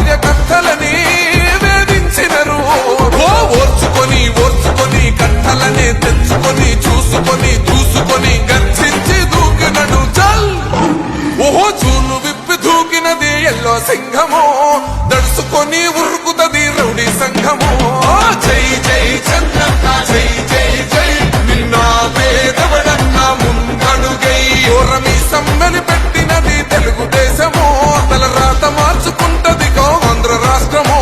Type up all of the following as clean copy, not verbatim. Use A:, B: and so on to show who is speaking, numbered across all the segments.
A: కార్యకర్తలని వేధించినరు. ఓర్చుకొని ఓర్చుకొని కట్టలనే తెచ్చుకొని చూసుకొని దూసుకొని గర్జించి దూకినడు చల్. ఓహో చూలు విప్పి దూకినది ఎల్లో సింహము, దడుసుకొని ఉరుకుతది రౌడీ సంఘము. జై జై చంద్రన్న జై జై జై, నిన్న పేదవడన్న ముందడుగై. ఓరమి సమ్మెని పెట్టినది తెలుగుదేశము, తల రాత మార్చుకుంటది ఆంధ్ర రాష్ట్రము.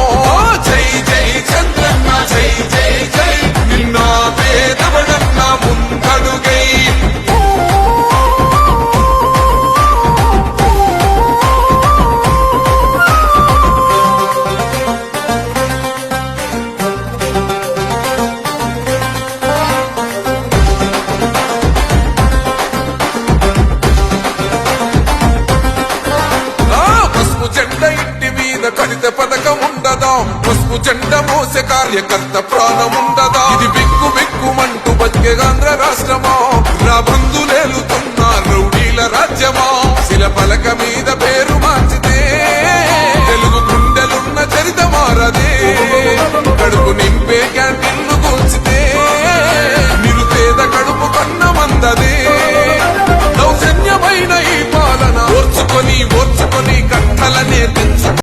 A: జై జై చంద్రన్న జై జై జై, నిన్న పేదవడన్న ముందడుగై. కడిత పథకం ఉండదా, పసుపు జెండ మోసే కార్యకర్త ప్రాణం ఉండదా. ఇది బిక్కు బిక్కుమంటూ బతికే ఆంధ్ర రాష్ట్రమా, నా బంధులేలుతున్న రౌడీల రాజ్యమా. శిల పలక మీద